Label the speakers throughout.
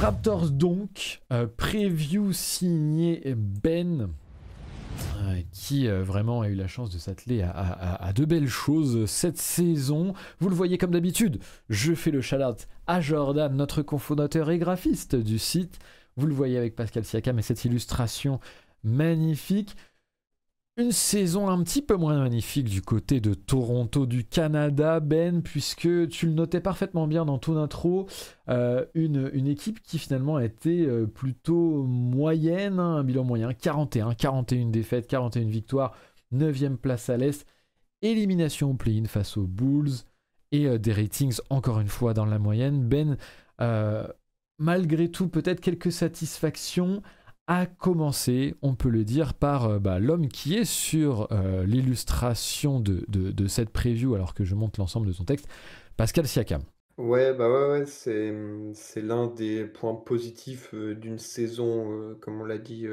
Speaker 1: Raptors donc, preview signé Ben, qui vraiment a eu la chance de s'atteler à de belles choses cette saison. Vous le voyez comme d'habitude, je fais le shout-out à Jordan, notre cofondateur et graphiste du site. Vous le voyez avec Pascal Siakam et cette illustration magnifique. Une saison un petit peu moins magnifique du côté de Toronto du Canada, Ben, puisque tu le notais parfaitement bien dans ton intro, une équipe qui finalement a été plutôt moyenne, hein, un bilan moyen, 41 défaites, 41 victoires, 9e place à l'Est, élimination au play-in face aux Bulls, et des ratings encore une fois dans la moyenne. Ben, malgré tout, peut-être quelques satisfactions, a commencé, on peut le dire, par l'homme qui est sur l'illustration de cette preview, alors que je monte l'ensemble de son texte, Pascal Siakam.
Speaker 2: Ouais, ouais, c'est l'un des points positifs d'une saison, comme on l'a dit,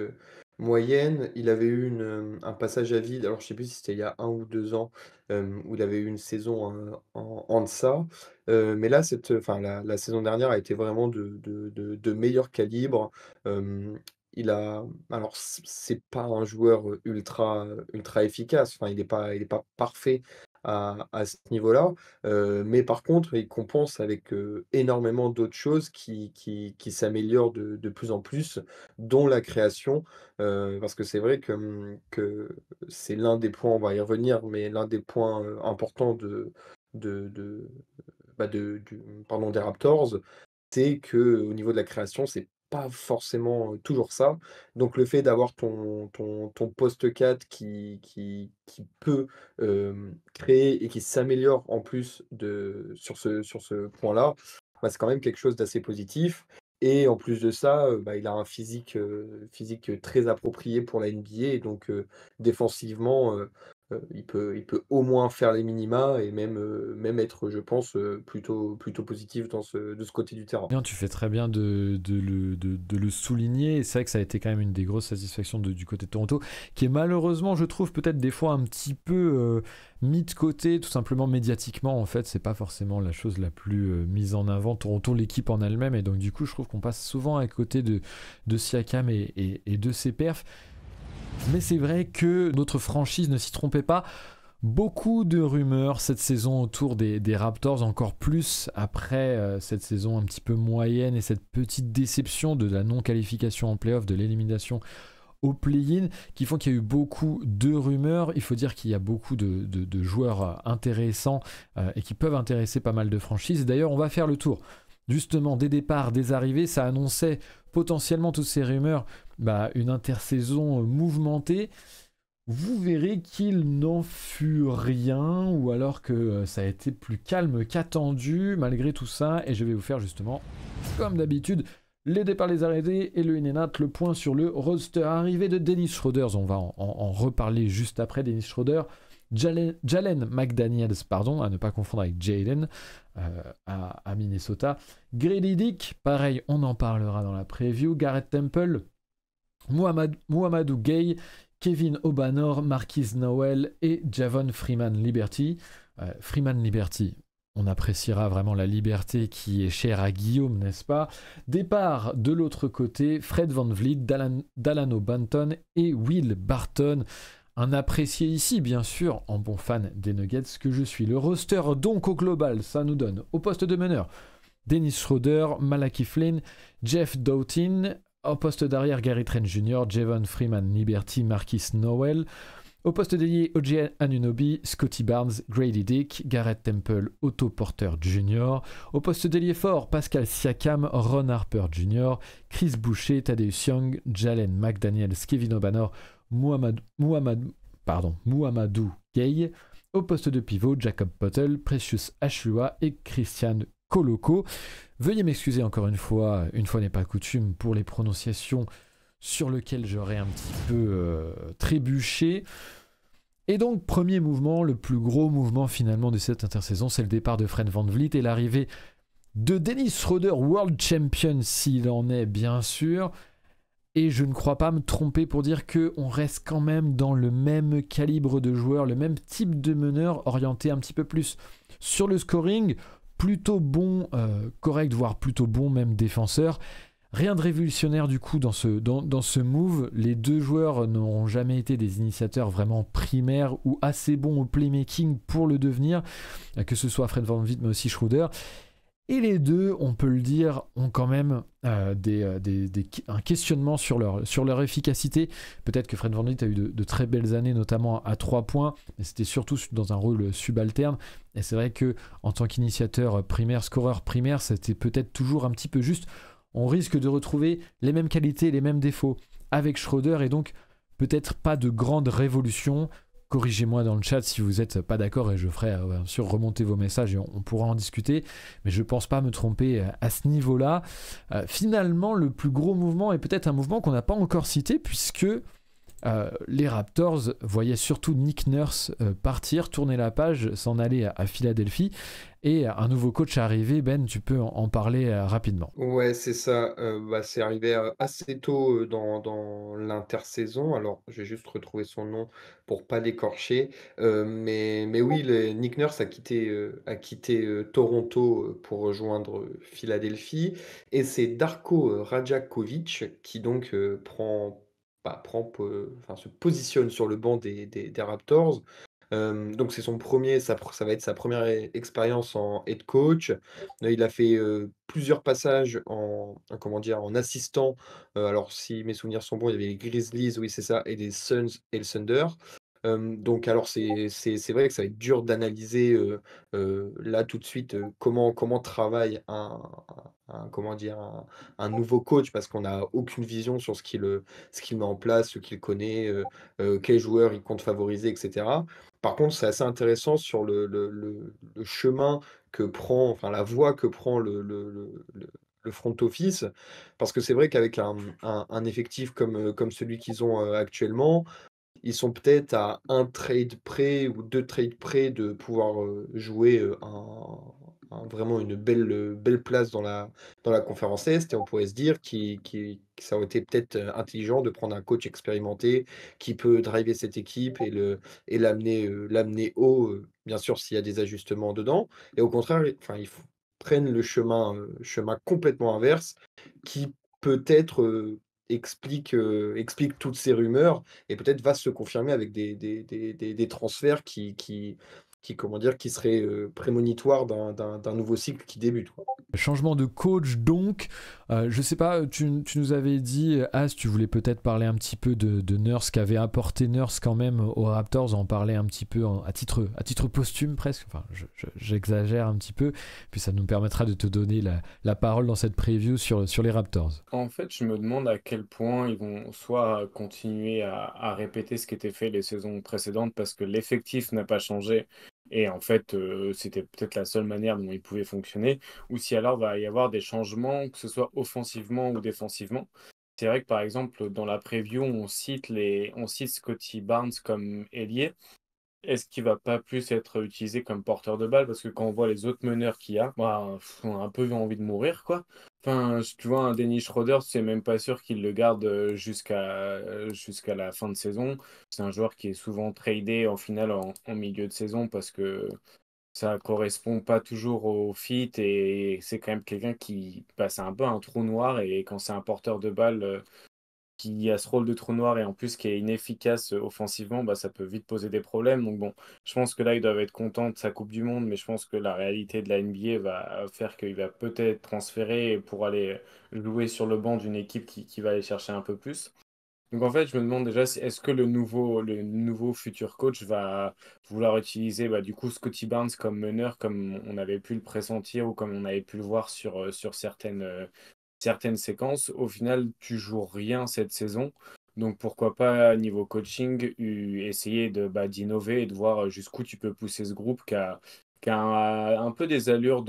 Speaker 2: moyenne. Il avait eu un passage à vide, alors je sais plus si c'était il y a 1 ou 2 ans, où il avait eu une saison en deçà. Mais là, la saison dernière a été vraiment de meilleur calibre. Alors, c'est pas un joueur ultra efficace, enfin, il est pas parfait à ce niveau-là. Mais par contre, il compense avec, énormément d'autres choses qui s'améliorent de plus en plus, dont la création. Parce que c'est vrai que c'est l'un des points, on va y revenir, mais l'un des points, importants de des Raptors, c'est qu'au niveau de la création, c'est pas forcément, toujours ça. Donc le fait d'avoir ton poste 4 qui peut, créer et qui s'améliore en plus sur ce point-là, c'est quand même quelque chose d'assez positif. Et en plus de ça, il a un physique très approprié pour la NBA, et donc défensivement, il peut au moins faire les minima et même être, je pense, plutôt positif de ce côté du terrain.
Speaker 1: Bien, tu fais très bien de le souligner, et c'est vrai que ça a été quand même une des grosses satisfactions du côté de Toronto, qui est malheureusement, je trouve, peut-être des fois un petit peu mis de côté, tout simplement médiatiquement. En fait, c'est pas forcément la chose la plus mise en avant, Toronto, l'équipe en elle-même, et donc du coup, je trouve qu'on passe souvent à côté de Siakam et de ses perfs. Mais c'est vrai que notre franchise ne s'y trompait pas. Beaucoup de rumeurs cette saison autour des Raptors, encore plus après cette saison un petit peu moyenne et cette petite déception de la non-qualification en play-off, de l'élimination au play-in, qui font qu'il y a eu beaucoup de rumeurs. Il faut dire qu'il y a beaucoup de joueurs intéressants et qui peuvent intéresser pas mal de franchises. D'ailleurs, on va faire le tour justement des départs, des arrivées. Ça annonçait potentiellement, toutes ces rumeurs, une intersaison mouvementée. Vous verrez qu'il n'en fut rien, ou alors que ça a été plus calme qu'attendu malgré tout ça, et je vais vous faire justement, comme d'habitude, les départs, les arrêtés et le in-and-out, le point sur le roster. Arrivé de Dennis Schroeder, on va en reparler juste après. Dennis Schroeder, Jalen McDaniels, pardon, à ne pas confondre avec Jalen, à Minnesota. Grady Dick, pareil, on en parlera dans la preview. Garrett Temple, Mouhamadou Gueye, Kevin Obanor, Marquise Noel et Javon Freeman Liberty. Freeman Liberty, on appréciera vraiment la liberté qui est chère à Guillaume, n'est-ce pas? Départ de l'autre côté, Fred VanVleet, Dalano Banton et Will Barton. Un apprécié ici, bien sûr, en bon fan des Nuggets que je suis. Le roster, donc, au global, ça nous donne au poste de meneur Dennis Schroeder, Malachi Flynn, Jeff Doughtin. Au poste d'arrière, Gary Trent Jr., Javon Freeman Liberty, Marquise Noel. Au poste d'ailier, OG Anunoby, Scotty Barnes, Grady Dick, Garrett Temple, Otto Porter Jr. Au poste d'ailier fort, Pascal Siakam, Ron Harper Jr., Chris Boucher, Thaddeus Young, Jalen McDaniels, Kevin Obanor, Mouhamadou Gueye. Au poste de pivot, Jacob Poeltl, Precious Achiuwa et Christian Koloko. Veuillez m'excuser encore une fois n'est pas coutume, pour les prononciations sur lesquelles j'aurais un petit peu trébuché. Et donc, premier mouvement, le plus gros mouvement finalement de cette intersaison, c'est le départ de Fred VanVleet et l'arrivée de Dennis Schroeder, World Champion s'il en est bien sûr. Et je ne crois pas me tromper pour dire qu'on reste quand même dans le même calibre de joueur, le même type de meneur, orienté un petit peu plus sur le scoring, plutôt bon, correct, voire plutôt bon même défenseur, Rien de révolutionnaire du coup dans ce move. Les deux joueurs n'auront jamais été des initiateurs vraiment primaires ou assez bons au playmaking pour le devenir, que ce soit Fred VanVleet mais aussi Schroeder. Et les deux, on peut le dire, ont quand même un questionnement sur leur efficacité. Peut-être que Fred VanVleet a eu de très belles années, notamment à 3 points, mais c'était surtout dans un rôle subalterne. Et c'est vrai qu'en tant qu'initiateur primaire, scoreur primaire, c'était peut-être toujours un petit peu juste. On risque de retrouver les mêmes qualités, les mêmes défauts avec Schroeder, et donc peut-être pas de grande révolution. Corrigez-moi dans le chat si vous n'êtes pas d'accord et je ferai bien sûr remonter vos messages et on pourra en discuter. Mais je ne pense pas me tromper à ce niveau-là. Finalement, le plus gros mouvement est peut-être un mouvement qu'on n'a pas encore cité puisque les Raptors voyaient surtout Nick Nurse partir, tourner la page, s'en aller à Philadelphie. Et un nouveau coach est arrivé. Ben, tu peux en parler rapidement.
Speaker 2: Ouais, c'est ça. C'est arrivé assez tôt dans l'intersaison. Alors, j'ai juste retrouvé son nom pour pas l'écorcher. Mais oui, Nick Nurse a quitté Toronto pour rejoindre Philadelphie. Et c'est Darko Rajakovic qui donc enfin, se positionne sur le banc des Raptors. Donc c'est ça va être sa première expérience en head coach. Il a fait plusieurs passages comment dire, en assistant. Alors si mes souvenirs sont bons, il y avait les Grizzlies, oui c'est ça, et les Suns et le Thunder. Donc alors c'est vrai que ça va être dur d'analyser là tout de suite comment travaille comment dire, un nouveau coach parce qu'on n'a aucune vision sur ce qu'il met en place, ce qu'il connaît, quels joueurs il compte favoriser, etc. Par contre, c'est assez intéressant sur le chemin que prend, enfin la voie que prend le front office, parce que c'est vrai qu'avec un effectif comme celui qu'ils ont actuellement, ils sont peut-être à un trade près ou 2 trades près de pouvoir jouer vraiment une belle place dans la conférence Est. Et on pourrait se dire que ça aurait été peut-être intelligent de prendre un coach expérimenté qui peut driver cette équipe et l'amener haut, bien sûr s'il y a des ajustements dedans. Et au contraire, enfin, prennent le chemin complètement inverse qui peut-être explique toutes ces rumeurs et peut-être va se confirmer avec des transferts comment dire, qui seraient prémonitoires d'un nouveau cycle qui débute, quoi.
Speaker 1: Changement de coach donc, je sais pas, tu nous avais dit, As, tu voulais peut-être parler un petit peu de Nurse, qu'avait apporté Nurse quand même aux Raptors, en parler un petit peu à titre posthume presque, enfin j'exagère un petit peu, puis ça nous permettra de te donner la parole dans cette preview sur les Raptors.
Speaker 3: En fait, je me demande à quel point ils vont soit continuer à répéter ce qui était fait les saisons précédentes parce que l'effectif n'a pas changé et en fait c'était peut-être la seule manière dont ils pouvaient fonctionner, ou si alors va y avoir des changements, que ce soit offensivement ou défensivement. C'est vrai que par exemple dans la preview on cite Scotty Barnes comme ailier. Est-ce qu'il va pas plus être utilisé comme porteur de balle? Parce que quand on voit les autres meneurs qu'il y a, bah, on a un peu envie de mourir, quoi. Enfin, tu vois, un Dennis Schroeder, c'est même pas sûr qu'il le garde jusqu'à la fin de saison. C'est un joueur qui est souvent tradé en finale en milieu de saison parce que ça correspond pas toujours au fit et c'est quand même quelqu'un qui passe un peu un trou noir et quand c'est un porteur de balle qui a ce rôle de trou noir et en plus qui est inefficace offensivement, bah, ça peut vite poser des problèmes. Donc bon, je pense que là, ils doivent être contents de sa Coupe du Monde, mais je pense que la réalité de la NBA va faire qu'il va peut-être transférer pour aller jouer sur le banc d'une équipe qui va aller chercher un peu plus. Donc en fait, je me demande déjà, est-ce que le nouveau futur coach va vouloir utiliser bah, du coup Scotty Barnes comme meneur, comme on avait pu le pressentir ou comme on avait pu le voir sur certaines séquences. Au final, tu joues rien cette saison. Donc pourquoi pas, niveau coaching, essayer d'innover et de voir jusqu'où tu peux pousser ce groupe qui a un peu des allures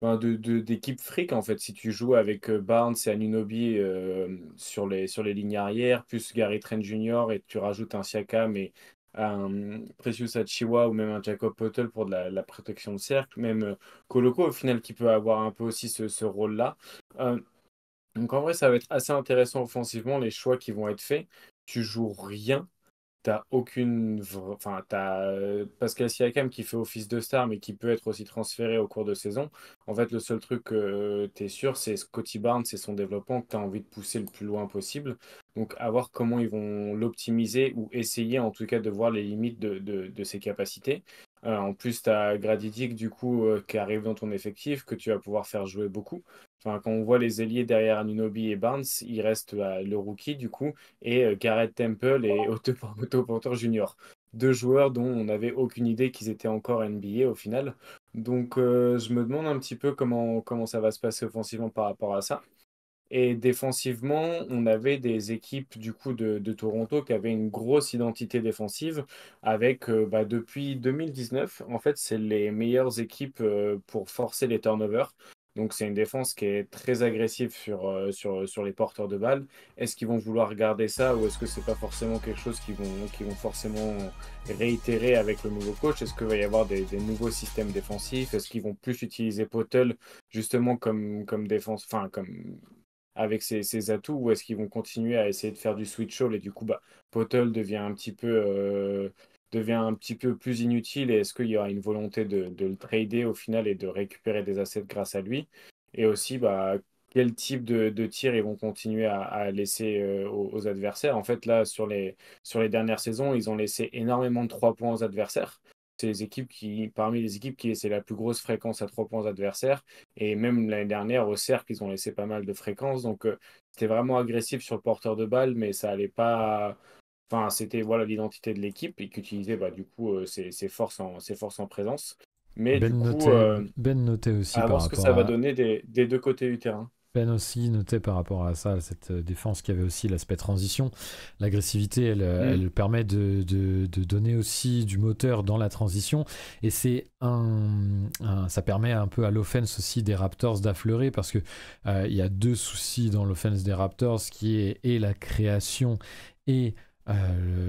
Speaker 3: d'équipe fric en fait. Si tu joues avec Barnes et Anunoby sur les lignes arrière, plus Gary Trent Jr. et tu rajoutes un Siakam et un Precious Achiuwa ou même un Jacob Poeltl pour de la protection de cercle, même Koloko au final qui peut avoir un peu aussi ce rôle-là. Euh, donc en vrai, ça va être assez intéressant offensivement les choix qui vont être faits. Tu joues rien. t'as enfin, t'as Pascal Siakam qui fait office de star, mais qui peut être aussi transféré au cours de saison. En fait, le seul truc que tu es sûr, c'est Scottie Barnes et son développement que tu as envie de pousser le plus loin possible. Donc, à voir comment ils vont l'optimiser ou essayer en tout cas de voir les limites de ses capacités. En plus, tu as Grady Dick, du coup, qui arrive dans ton effectif, que tu vas pouvoir faire jouer beaucoup. Enfin, quand on voit les ailiers derrière Anunoby et Barnes, il reste le rookie, du coup, et Garrett Temple et Otto Porter Jr. Deux joueurs dont on n'avait aucune idée qu'ils étaient encore NBA au final. Donc, je me demande un petit peu comment ça va se passer offensivement par rapport à ça. Et défensivement, on avait des équipes du coup de Toronto qui avaient une grosse identité défensive avec depuis 2019, en fait, c'est les meilleures équipes pour forcer les turnovers. Donc c'est une défense qui est très agressive sur les porteurs de balles. Est-ce qu'ils vont vouloir garder ça ou est-ce que c'est pas forcément quelque chose qu'ils vont forcément réitérer avec le nouveau coach? Est-ce qu'il va y avoir des nouveaux systèmes défensifs? Est-ce qu'ils vont plus utiliser Poeltl justement comme défense, enfin comme avec ses atouts ou est-ce qu'ils vont continuer à essayer de faire du switch all et du coup Poeltl devient un petit peu plus inutile et est-ce qu'il y aura une volonté de le trader au final et de récupérer des assets grâce à lui et aussi quel type de tir ils vont continuer à laisser aux adversaires. En fait là sur les dernières saisons ils ont laissé énormément de 3 points aux adversaires. C'est parmi les équipes qui laissaient la plus grosse fréquence à 3 points aux adversaires. Et même l'année dernière, au cercle, ils ont laissé pas mal de fréquences. Donc, c'était vraiment agressif sur le porteur de balle, mais ça allait pas. Enfin, c'était voilà l'identité de l'équipe et qu'utilisait du coup ses forces en présence. Mais du coup,
Speaker 1: Ben notait aussi
Speaker 3: à
Speaker 1: par
Speaker 3: voir ce que
Speaker 1: rapport
Speaker 3: ça va
Speaker 1: à,
Speaker 3: donner des deux côtés du terrain.
Speaker 1: Ben aussi notait par rapport à ça, cette défense qui avait aussi l'aspect transition. L'agressivité,
Speaker 3: Mm.
Speaker 1: elle permet de donner aussi du moteur dans la transition. Et ça permet un peu à l'offense aussi des Raptors d'affleurer parce que il y a deux soucis dans l'offense des Raptors qui est et la création et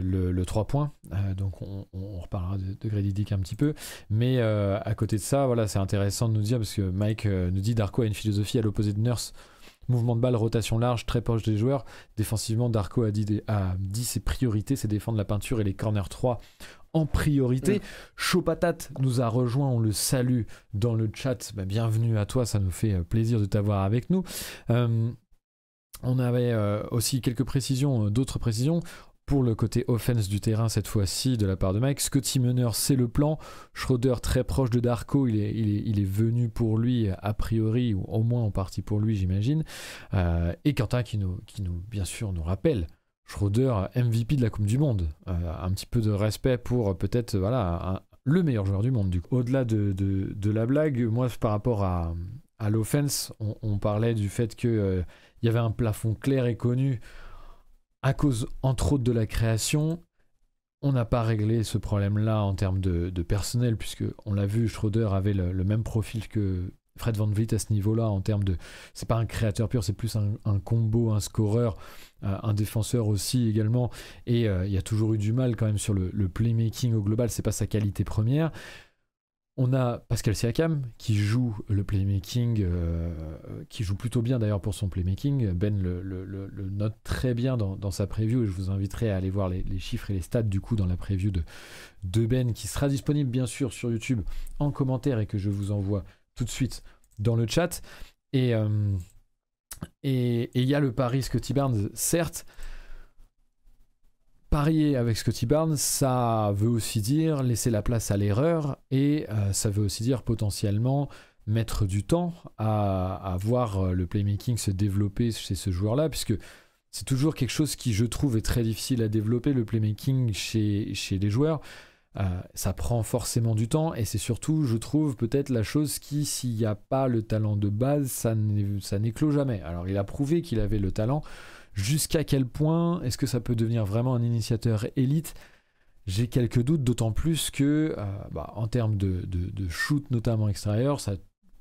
Speaker 1: le 3 points. Donc on reparlera de Grady Dick un petit peu. Mais à côté de ça, voilà, c'est intéressant de nous dire, parce que Mike nous dit Darko a une philosophie à l'opposé de Nurse. Mouvement de balle, rotation large, très proche des joueurs. Défensivement, Darko a dit ses priorités, c'est défendre la peinture et les corners 3 en priorité. Chaud Patate nous a rejoint, on le salue dans le chat. Bienvenue à toi, ça nous fait plaisir de t'avoir avec nous. On avait aussi quelques précisions, d'autres précisions. Pour le côté offense du terrain, cette fois-ci, de la part de Mike, Scottie Meneur, c'est le plan. Schroeder, très proche de Darko, il est venu pour lui, a priori, ou au moins en partie pour lui, j'imagine. Et Quentin qui nous, bien sûr, nous rappelle Schroeder, MVP de la Coupe du Monde. Un petit peu de respect pour peut-être le meilleur joueur du monde. Au-delà de la blague, moi, par rapport à l'offense, on parlait du fait qu'il y avait un plafond clair et connu à cause, entre autres, de la création. On n'a pas réglé ce problème-là en termes de personnel, puisque on l'a vu, Schroeder avait le même profil que Fred VanVleet à ce niveau-là, en termes de... C'est pas un créateur pur, c'est plus un combo, un scoreur, un défenseur aussi également, et il y a toujours eu du mal quand même sur le playmaking au global, c'est pas sa qualité première. On a Pascal Siakam qui joue le playmaking, qui joue plutôt bien d'ailleurs pour son playmaking. Ben le note très bien dans sa preview et je vous inviterai à aller voir les chiffres et les stats du coup dans la preview de Ben qui sera disponible bien sûr sur YouTube en commentaire et que je vous envoie tout de suite dans le chat. Et il y a le pari Scottie Barnes, certes. Parier avec Scottie Barnes, ça veut aussi dire laisser la place à l'erreur et ça veut aussi dire potentiellement mettre du temps à voir le playmaking se développer chez ce joueur-là, puisque c'est toujours quelque chose qui, je trouve, est très difficile à développer, le playmaking chez les joueurs. Ça prend forcément du temps et c'est surtout, je trouve, peut-être la chose qui, s'il n'y a pas le talent de base, ça n'éclot jamais. Alors, il a prouvé qu'il avait le talent. Jusqu'à quel point est-ce que ça peut devenir vraiment un initiateur élite? J'ai quelques doutes, d'autant plus que en termes de shoot, notamment extérieur,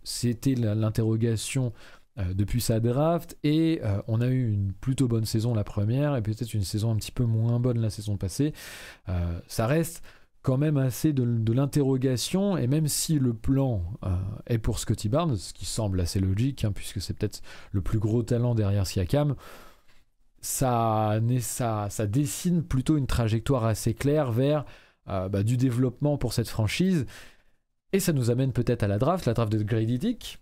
Speaker 1: c'était l'interrogation depuis sa draft et on a eu une plutôt bonne saison la première et peut-être une saison un petit peu moins bonne la saison passée. Ça reste quand même assez de l'interrogation, et même si le plan est pour Scottie Barnes, ce qui semble assez logique, puisque c'est peut-être le plus gros talent derrière Siakam, ça dessine plutôt une trajectoire assez claire vers du développement pour cette franchise. Et ça nous amène peut-être à la draft de Grady Dick.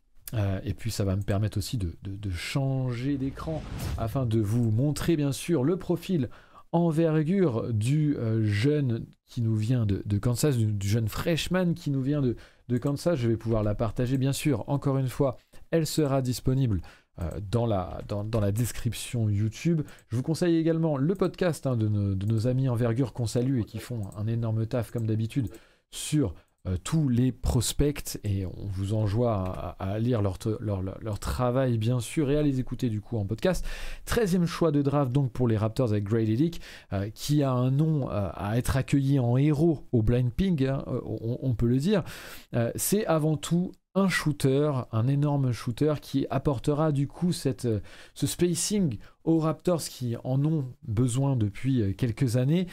Speaker 1: Et puis ça va me permettre aussi de changer d'écran afin de vous montrer bien sûr le profil envergure du jeune qui nous vient de Kansas, du jeune freshman qui nous vient de Kansas. Je vais pouvoir la partager bien sûr. Encore une fois, elle sera disponible dans la description YouTube. Je vous conseille également le podcast de nos amis envergure qu'on salue et qui font un énorme taf comme d'habitude sur tous les prospects, et on vous enjoint à lire leur travail bien sûr et à les écouter du coup en podcast. 13e choix de draft donc pour les Raptors avec Grady Dick, qui a un nom à être accueilli en héros au Blind Pig, on peut le dire. C'est avant tout un shooter, un énorme shooter qui apportera du coup ce spacing aux Raptors qui en ont besoin depuis quelques années.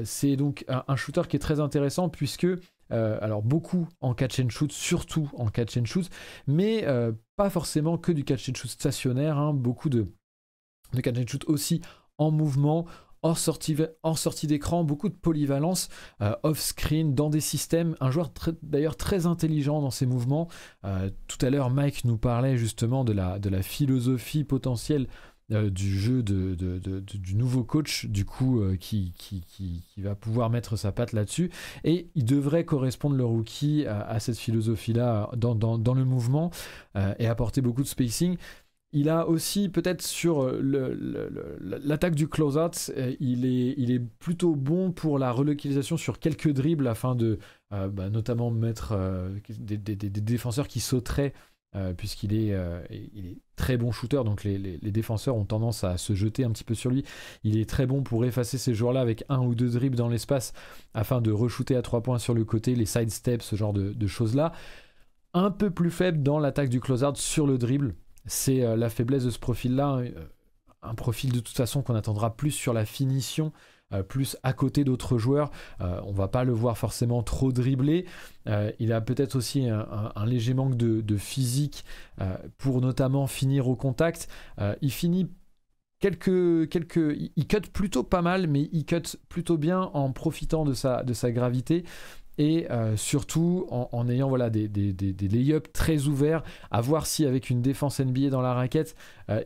Speaker 1: C'est donc un shooter qui est très intéressant puisque alors beaucoup en catch and shoot, surtout en catch and shoot, mais pas forcément que du catch and shoot stationnaire, beaucoup de catch and shoot aussi en mouvement, hors sortie d'écran, beaucoup de polyvalence, off-screen, dans des systèmes, un joueur d'ailleurs très intelligent dans ses mouvements. Tout à l'heure Mike nous parlait justement de la philosophie potentielle du jeu du nouveau coach du coup qui va pouvoir mettre sa patte là-dessus, et il devrait correspondre le rookie à cette philosophie-là dans le mouvement et apporter beaucoup de spacing. Il a aussi peut-être sur l'attaque du close-out, il est plutôt bon pour la relocalisation sur quelques dribbles afin de notamment mettre des défenseurs qui sauteraient puisqu'il est très bon shooter, donc les défenseurs ont tendance à se jeter un petit peu sur lui. Il est très bon pour effacer ces joueurs-là avec un ou deux dribbles dans l'espace afin de re-shooter à 3 points sur le côté, les side steps, ce genre de choses-là. Un peu plus faible dans l'attaque du close-out sur le dribble. C'est la faiblesse de ce profil-là, un profil de toute façon qu'on attendra plus sur la finition, plus à côté d'autres joueurs. On va pas le voir forcément trop dribbler. Il a peut-être aussi un léger manque de physique pour notamment finir au contact. Il finit il cut plutôt pas mal, mais il cut plutôt bien en profitant de sa gravité. Et surtout en ayant des lay-ups très ouverts, à voir si avec une défense NBA dans la raquette,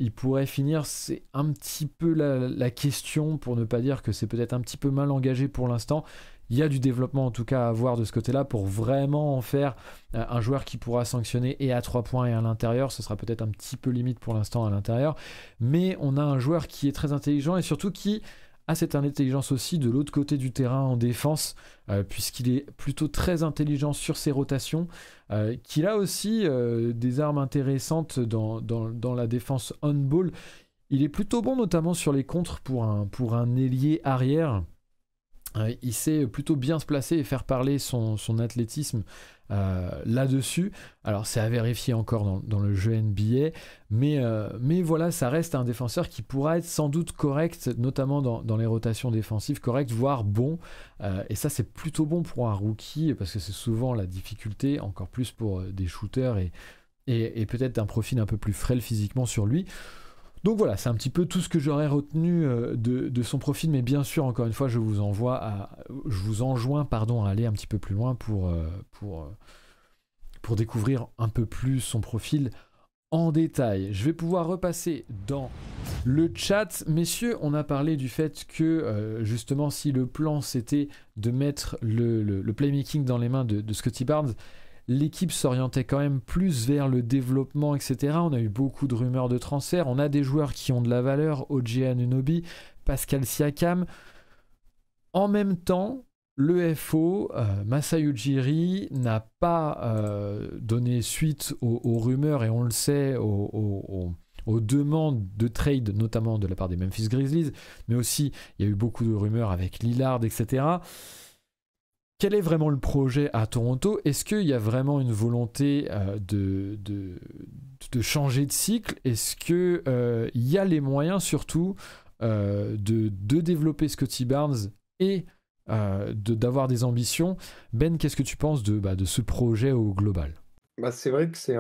Speaker 1: il pourrait finir. C'est un petit peu la question, pour ne pas dire que c'est peut-être un petit peu mal engagé pour l'instant. Il y a du développement en tout cas à avoir de ce côté-là pour vraiment en faire un joueur qui pourra sanctionner et à 3 points et à l'intérieur. Ce sera peut-être un petit peu limite pour l'instant à l'intérieur, mais on a un joueur qui est très intelligent et surtout qui a cette intelligence aussi de l'autre côté du terrain en défense, puisqu'il est plutôt très intelligent sur ses rotations, qu'il a aussi des armes intéressantes dans la défense on-ball. Il est plutôt bon notamment sur les contres pour un ailier arrière. Il sait plutôt bien se placer et faire parler son athlétisme là-dessus. Alors c'est à vérifier encore dans le jeu NBA, mais voilà, ça reste un défenseur qui pourra être sans doute correct, notamment dans les rotations défensives, correct, voire bon. Et ça c'est plutôt bon pour un rookie, parce que c'est souvent la difficulté, encore plus pour des shooters et peut-être un profil un peu plus frêle physiquement sur lui. Donc voilà, c'est un petit peu tout ce que j'aurais retenu de son profil, mais bien sûr, encore une fois, je vous enjoins à aller un petit peu plus loin pour découvrir un peu plus son profil en détail. Je vais pouvoir repasser dans le chat. Messieurs, on a parlé du fait que justement, si le plan c'était de mettre le playmaking dans les mains de Scottie Barnes, l'équipe s'orientait quand même plus vers le développement, etc. On a eu beaucoup de rumeurs de transfert. On a des joueurs qui ont de la valeur, OG Anunoby, Pascal Siakam. En même temps, le FO, Masai Ujiri, n'a pas donné suite aux rumeurs, et on le sait, aux demandes de trade, notamment de la part des Memphis Grizzlies, mais aussi il y a eu beaucoup de rumeurs avec Lillard, etc. Quel est vraiment le projet à Toronto ? Est-ce qu'il y a vraiment une volonté de changer de cycle ? Est-ce qu'il y a les moyens surtout de développer Scottie Barnes et d'avoir des ambitions ? Ben, qu'est-ce que tu penses de ce projet au global ?
Speaker 2: C'est vrai que c'est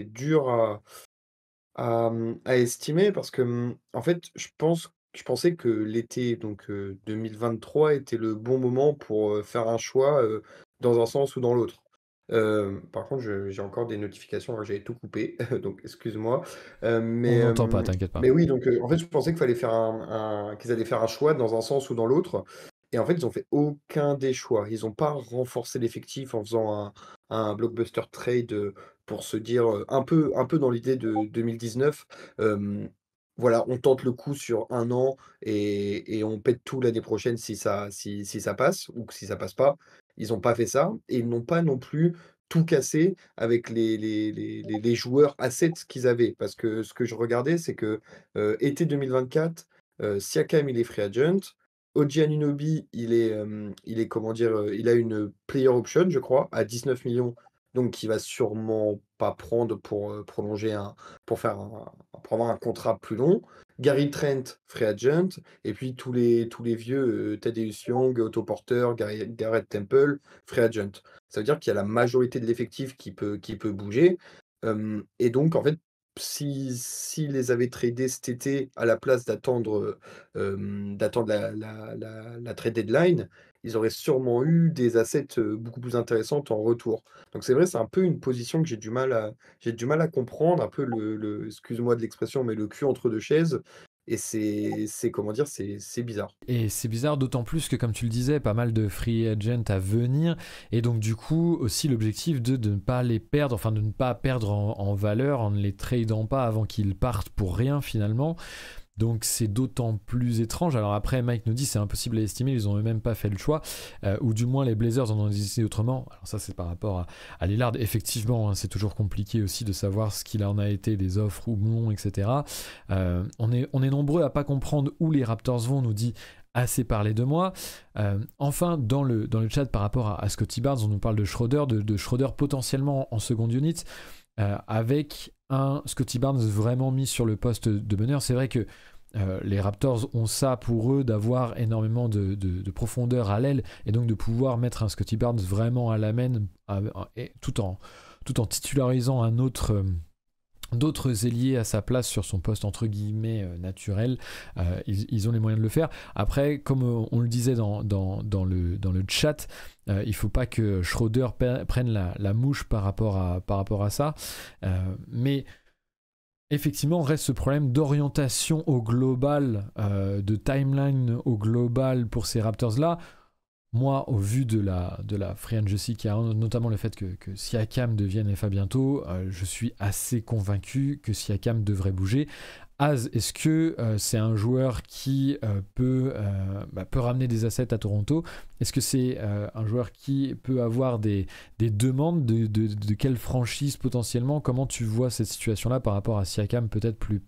Speaker 2: dur à estimer parce que, en fait, je pensais que l'été donc 2023 était le bon moment pour, faire un choix, dans un sens ou dans l'autre. Par contre, je j'ai encore des notifications alors que j'avais tout coupé, donc excuse-moi.
Speaker 1: On n'entend pas, t'inquiète pas.
Speaker 2: Mais oui, donc en fait, je pensais qu'il fallait faire qu'ils allaient faire un choix dans un sens ou dans l'autre et en fait, ils ont fait aucun des choix. Ils ont pas renforcé l'effectif en faisant un blockbuster trade, pour se dire, un peu dans l'idée de 2019, voilà, on tente le coup sur 1 an et on pète tout l'année prochaine si ça passe ou que si ça passe pas. Ils ont pas fait ça et ils n'ont pas non plus tout cassé avec les joueurs assets qu'ils avaient. Parce que ce que je regardais, c'est que, été 2024, Siakam, il est free agent. OG Anunoby, il est comment dire? Il a une player option, je crois, à 19 millions donc il va sûrement pas prendre pour, prolonger pour faire pour avoir un contrat plus long. Gary Trent, free agent et puis tous les vieux, Thaddeus Young, Otto Porter, Garrett Temple, free agent. Ça veut dire qu'il y a la majorité de l'effectif qui peut bouger, et donc en fait, s'ils les avaient tradés cet été à la place d'attendre la trade deadline, ils auraient sûrement eu des assets, beaucoup plus intéressantes en retour. Donc c'est vrai, c'est un peu une position que j'ai du mal à comprendre, un peu excuse-moi de l'expression, mais le cul entre 2 chaises et c'est comment dire? C'est bizarre.
Speaker 1: Et c'est bizarre d'autant plus que, comme tu le disais, pas mal de free agents à venir. Et donc, du coup, aussi l'objectif de ne pas les perdre, enfin de ne pas perdre en valeur en ne les tradant pas avant qu'ils partent pour rien finalement. Donc c'est d'autant plus étrange. Alors après, Mike nous dit c'est impossible à estimer, ils n'ont même pas fait le choix, ou du moins les Blazers en ont décidé autrement. Alors ça c'est par rapport à Lillard. Effectivement, hein, c'est toujours compliqué aussi de savoir ce qu'il en a été des offres ou non, etc. On est nombreux à pas comprendre où les Raptors vont, nous dit assez parlé de moi. Enfin, dans le chat par rapport à Scottie Barnes, on nous parle de Schroeder, de Schroeder potentiellement en seconde unit, avec un Scottie Barnes vraiment mis sur le poste de meneur. C'est vrai que les Raptors ont ça pour eux d'avoir énormément de profondeur à l'aile et donc de pouvoir mettre un Scottie Barnes vraiment à la main tout en titularisant d'autres ailiers à sa place sur son poste entre guillemets naturel. Ils ont les moyens de le faire. Après, comme on le disait dans le chat, il faut pas que Schroeder prenne la mouche par rapport à ça. Mais effectivement, reste ce problème d'orientation au global, de timeline au global pour ces Raptors-là. Moi, au vu de la free agency qui a notamment le fait que Siakam devienne FA bientôt, je suis assez convaincu que Siakam devrait bouger. Az, est-ce que c'est un joueur qui peut ramener des assets à Toronto? Est-ce que c'est un joueur qui peut avoir des demandes de quelle franchise potentiellement? Comment tu vois cette situation-là par rapport à Siakam peut-être plus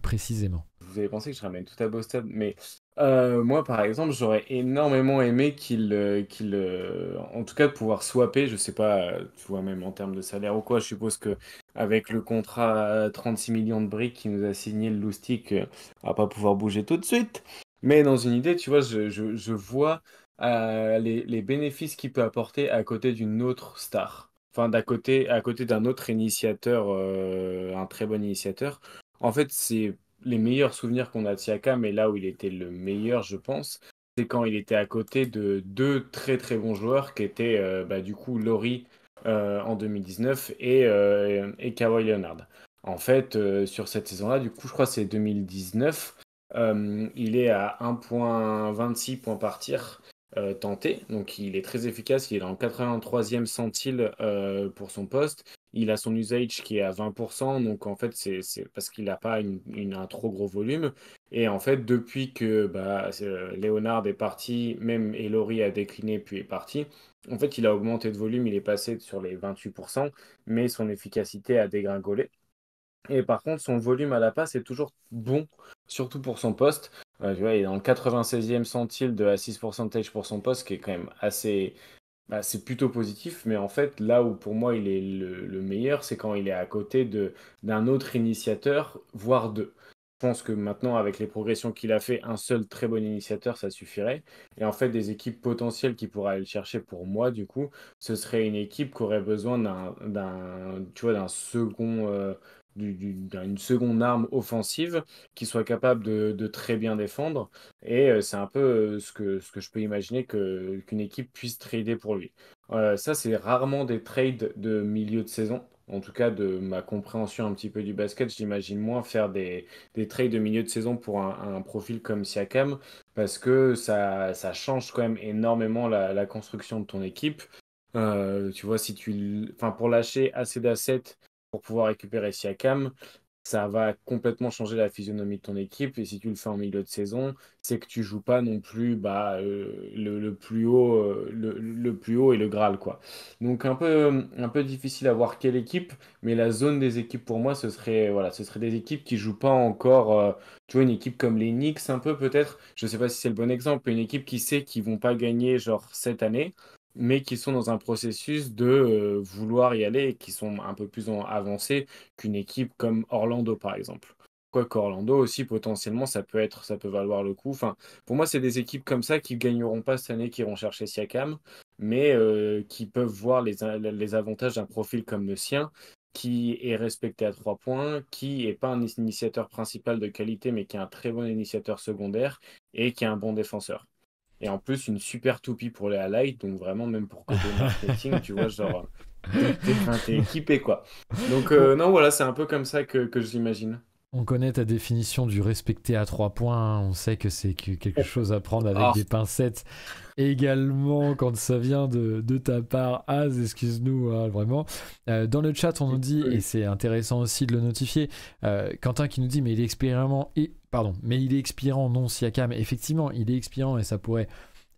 Speaker 1: précisément?
Speaker 3: Vous avez pensé que je ramène tout à Boston, mais moi, par exemple, j'aurais énormément aimé en tout cas, de pouvoir swapper, je sais pas, tu vois, même en termes de salaire ou quoi, je suppose que avec le contrat à 36 millions de briques qui nous a signé le Loustic, on va pas pouvoir bouger tout de suite. Mais dans une idée, tu vois, je vois les bénéfices qu'il peut apporter à côté d'une autre star. Enfin, à côté d'un autre initiateur, un très bon initiateur. En fait, c'est les meilleurs souvenirs qu'on a de Siakam, et là où il était le meilleur, je pense, c'est quand il était à côté de deux très très bons joueurs qui étaient du coup Laurie en 2019 et Kawhi Leonard. En fait, sur cette saison-là, du coup, je crois que c'est 2019, il est à 1,26 points par tir tenté, donc il est très efficace, il est en 83e centile pour son poste. Il a son usage qui est à 20%, donc en fait, c'est parce qu'il n'a pas un trop gros volume. Et en fait, depuis que Leonard est parti, même Elori a décliné puis est parti, en fait, il a augmenté de volume, il est passé sur les 28%, mais son efficacité a dégringolé. Et par contre, son volume à la passe est toujours bon, surtout pour son poste. Tu vois, il est dans le 96e centile de assist percentage pour son poste, qui est quand même assez, c'est plutôt positif, mais en fait, là où pour moi il est le meilleur, c'est quand il est à côté d'un autre initiateur, voire deux. pense que maintenant, avec les progressions qu'il a fait, un seul très bon initiateur, ça suffirait. Et en fait, des équipes potentielles qui pourraient aller le chercher pour moi, du coup, ce serait une équipe qui aurait besoin tu vois, d'un second, d'une seconde arme offensive qui soit capable de très bien défendre. Et c'est un peu ce que je peux imaginer qu'une équipe puisse trader pour lui. Ça, c'est rarement des trades de milieu de saison. En tout cas, de ma compréhension un petit peu du basket, j'imagine moins faire des trades de milieu de saison pour un profil comme Siakam, parce que ça change quand même énormément la construction de ton équipe. Tu vois, enfin, pour lâcher assez d'assets pour pouvoir récupérer Siakam, ça va complètement changer la physionomie de ton équipe. Et si tu le fais en milieu de saison, c'est que tu joues pas non plus le plus haut, le plus haut et le Graal, quoi. Donc un peu difficile à voir quelle équipe, mais la zone des équipes pour moi, ce serait des équipes qui jouent pas encore. Tu vois, une équipe comme les Knicks, un peu peut-être. Je sais pas si c'est le bon exemple, mais une équipe qui sait qu'ils vont pas gagner genre cette année, mais qui sont dans un processus de vouloir y aller et qui sont un peu plus avancés qu'une équipe comme Orlando, par exemple. Quoique Orlando aussi, potentiellement, ça peut valoir le coup. Enfin, pour moi, c'est des équipes comme ça qui gagneront pas cette année, qui iront chercher Siakam, mais qui peuvent voir les avantages d'un profil comme le sien, qui est respecté à 3 points, qui est pas un initiateur principal de qualité, mais qui est un très bon initiateur secondaire et qui est un bon défenseur. Et en plus, une super toupie pour les highlights, donc vraiment, même pour côté marketing, tu vois, genre, enfin, t'es équipé, quoi. Donc,
Speaker 1: Bon,
Speaker 3: non, voilà, c'est un peu comme ça que je l'imagine.
Speaker 1: on connaît ta définition du respecter à 3 points, hein. On sait que c'est quelque chose à prendre avec
Speaker 3: Ah,
Speaker 1: des pincettes. Également, quand ça vient de ta part, Az, excuse-nous, hein, vraiment. Dans le chat, on nous dit, et
Speaker 2: Oui.
Speaker 1: c'est intéressant aussi de le notifier, Quentin qui nous dit, mais il est expirant, pardon, mais il est expirant, non Siakam. Effectivement, il est expirant et ça pourrait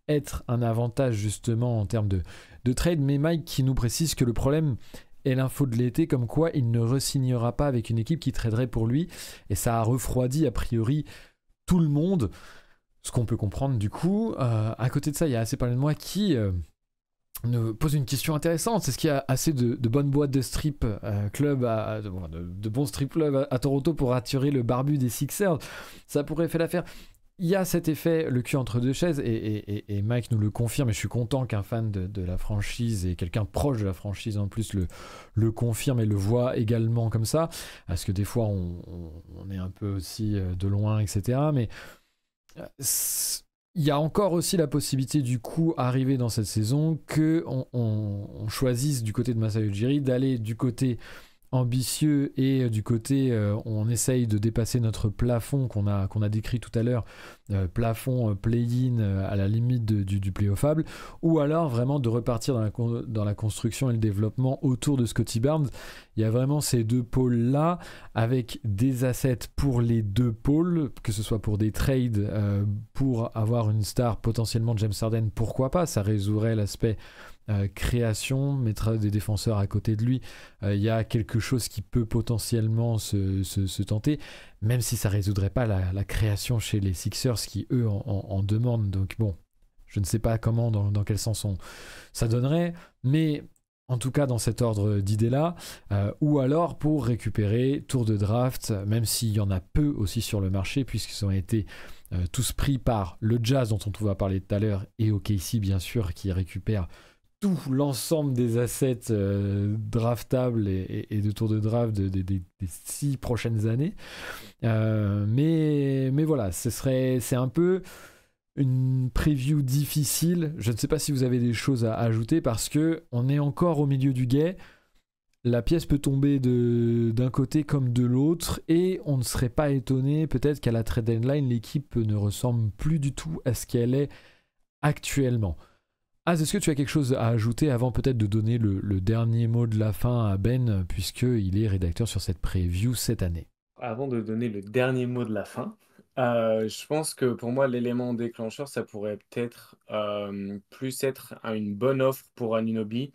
Speaker 1: être un avantage justement en termes de trade. Mais Mike qui nous précise que le problème est l'info de l'été, comme quoi il ne re-signera pas avec une équipe qui traderait pour lui. Et ça a refroidi a priori tout le monde. Ce qu'on peut comprendre du coup. À côté de ça, il y a assez parlé de moi qui nous pose une question intéressante. Est-ce qu'il y a assez de bonnes boîtes de strip club, de bons strip clubs à Toronto pour attirer le barbu des Sixers? Ça pourrait faire l'affaire. Il y a cet effet, le cul entre deux chaises, et Mike nous le confirme, et je suis content qu'un fan de la franchise et quelqu'un proche de la franchise en plus le confirme et le voit également comme ça, parce que des fois on est un peu aussi de loin, etc. Mais il y a encore aussi la possibilité du coup, arrivé dans cette saison, que on choisisse du côté de Masai Ujiri d'aller du côté ambitieux et du côté on essaye de dépasser notre plafond qu'on a décrit tout à l'heure, plafond play-in à la limite du playoffable, ou alors vraiment de repartir dans la construction et le développement autour de Scottie Barnes. Il y a vraiment ces deux pôles là avec des assets pour les deux pôles, que ce soit pour des trades, pour avoir une star potentiellement James Harden, pourquoi pas, ça résoudrait l'aspect création, mettre des défenseurs à côté de lui. Il y a quelque chose qui peut potentiellement se tenter, même si ça résoudrait pas la création chez les Sixers qui eux en demandent. Donc bon, je ne sais pas comment, dans quel sens ça donnerait, mais en tout cas dans cet ordre d'idées là, ou alors pour récupérer tour de draft, même s'il y en a peu aussi sur le marché puisqu'ils ont été tous pris par le Jazz dont on va parler tout à l'heure et OKC bien sûr qui récupère tout l'ensemble des assets draftables et de tours de draft des 6 prochaines années. Mais voilà, c'est un peu une preview difficile. Je ne sais pas si vous avez des choses à ajouter parce que on est encore au milieu du guet. La pièce peut tomber d'un côté comme de l'autre et on ne serait pas étonné peut-être qu'à la trade deadline l'équipe ne ressemble plus du tout à ce qu'elle est actuellement. Est-ce que tu as quelque chose à ajouter avant peut-être de donner le dernier mot de la fin à Ben, puisqu'il est rédacteur sur cette preview cette année?
Speaker 3: Avant de donner le dernier mot de la fin, je pense que pour moi, l'élément déclencheur, ça pourrait peut-être plus être une bonne offre pour Anunoby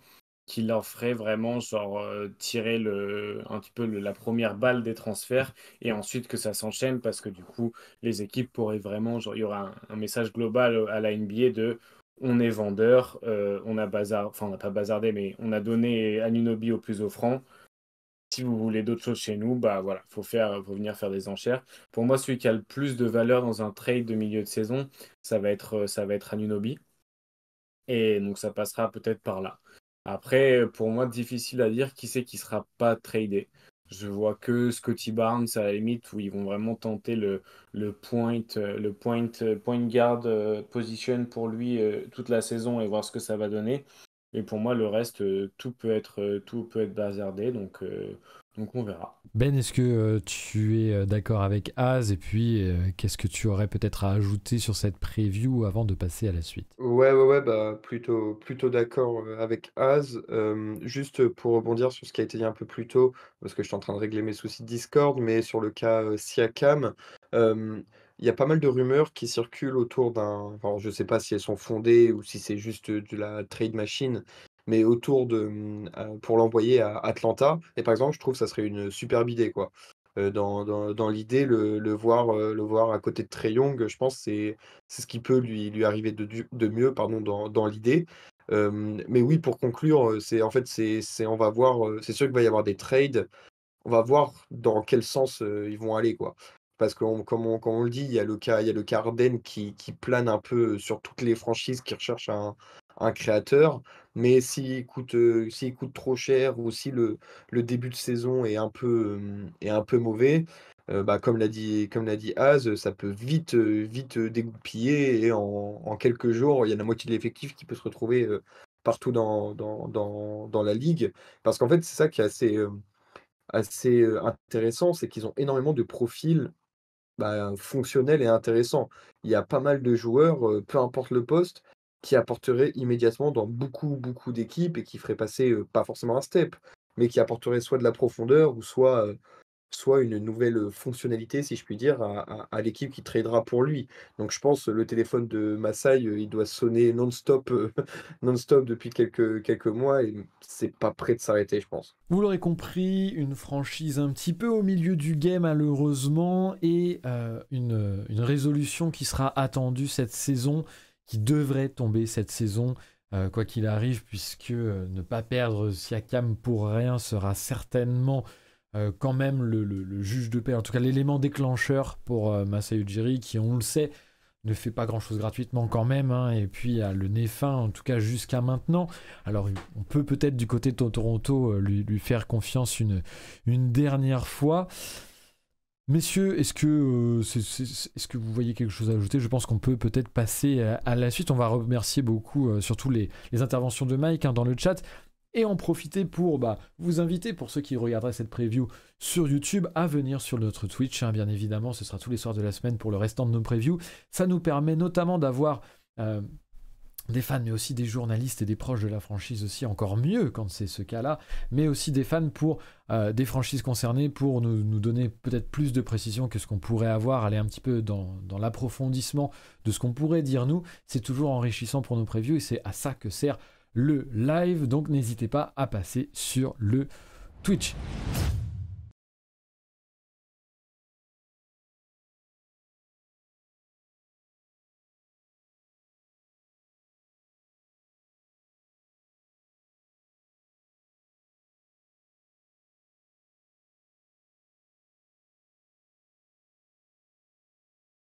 Speaker 3: qui leur ferait vraiment genre tirer un petit peu la première balle des transferts et ensuite que ça s'enchaîne parce que du coup, les équipes pourraient vraiment, genre, il y aura un message global à la NBA de on est vendeur, on a bazar, enfin on n'a pas bazardé, mais on a donné Anunoby au plus offrant. si vous voulez d'autres choses chez nous, bah voilà, faut venir faire des enchères. Pour moi, celui qui a le plus de valeur dans un trade de milieu de saison, ça va être Anunoby. Et donc ça passera peut-être par là. Après, pour moi, difficile à dire qui c'est qui sera pas tradé. Je vois que Scotty Barnes à la limite où ils vont vraiment tenter le point guard position pour lui toute la saison et voir ce que ça va donner. Et pour moi, le reste, tout peut être bazardé, donc on verra.
Speaker 1: Ben, est-ce que tu es d'accord avec Az? Et puis, qu'est-ce que tu aurais peut-être à ajouter sur cette preview avant de passer à la suite?
Speaker 2: Ouais, bah, plutôt d'accord avec Az. Juste pour rebondir sur ce qui a été dit un peu plus tôt, parce que je suis en train de régler mes soucis de Discord, mais sur le cas Siakam, euh, il y a pas mal de rumeurs qui circulent autour d'un. Enfin, je sais pas si elles sont fondées ou si c'est juste de la trade machine, mais autour pour l'envoyer à Atlanta. Et par exemple, je trouve que ça serait une superbe idée, quoi. Dans l'idée, le voir à côté de Trae Young, je pense que c'est ce qui peut lui arriver de mieux, pardon, dans l'idée. Mais oui, pour conclure, on va voir, c'est sûr qu'il va y avoir des trades. On va voir dans quel sens ils vont aller, quoi. Parce que, comme on le dit, il y a le cas Harden qui plane un peu sur toutes les franchises qui recherchent un créateur. Mais s'il coûte trop cher ou si le début de saison est un peu mauvais, bah, comme l'a dit Az, ça peut vite dégoupiller et en quelques jours, il y a la moitié de l'effectif qui peut se retrouver partout dans la ligue. Parce qu'en fait, c'est ça qui est assez intéressant, c'est qu'ils ont énormément de profils, bah, fonctionnels et intéressants. Il y a pas mal de joueurs, peu importe le poste, qui apporteraient immédiatement dans beaucoup d'équipes et qui feraient passer, pas forcément un step, mais qui apporteraient soit de la profondeur ou soit une nouvelle, fonctionnalité, si je puis dire, à l'équipe qui tradera pour lui. Donc je pense, le téléphone de Masai, il doit sonner non-stop, non-stop depuis quelques mois et c'est pas prêt de s'arrêter, je pense.
Speaker 1: Vous l'aurez compris, une franchise un petit peu au milieu du game malheureusement et une résolution qui sera attendue cette saison, qui devrait tomber cette saison, quoi qu'il arrive, puisque ne pas perdre Siakam pour rien sera certainement quand même le juge de paix, en tout cas l'élément déclencheur pour Masai Ujiri, qui on le sait ne fait pas grand chose gratuitement quand même, hein, et puis a le nez fin, en tout cas jusqu'à maintenant. Alors on peut peut-être du côté de Toronto lui faire confiance une dernière fois. Messieurs, est-ce que vous voyez quelque chose à ajouter? Je pense qu'on peut peut-être passer à la suite. On va remercier beaucoup surtout les interventions de Mike, hein, dans le chat. Et en profiter pour vous inviter, pour ceux qui regarderaient cette preview sur YouTube, à venir sur notre Twitch, hein, bien évidemment, ce sera tous les soirs de la semaine pour le restant de nos previews. Ça nous permet notamment d'avoir des fans, mais aussi des journalistes et des proches de la franchise aussi, encore mieux quand c'est ce cas-là, mais aussi des fans pour des franchises concernées, pour nous donner peut-être plus de précision que ce qu'on pourrait avoir, aller un petit peu dans l'approfondissement de ce qu'on pourrait dire nous. C'est toujours enrichissant pour nos previews et c'est à ça que sert le live, donc n'hésitez pas à passer sur le Twitch.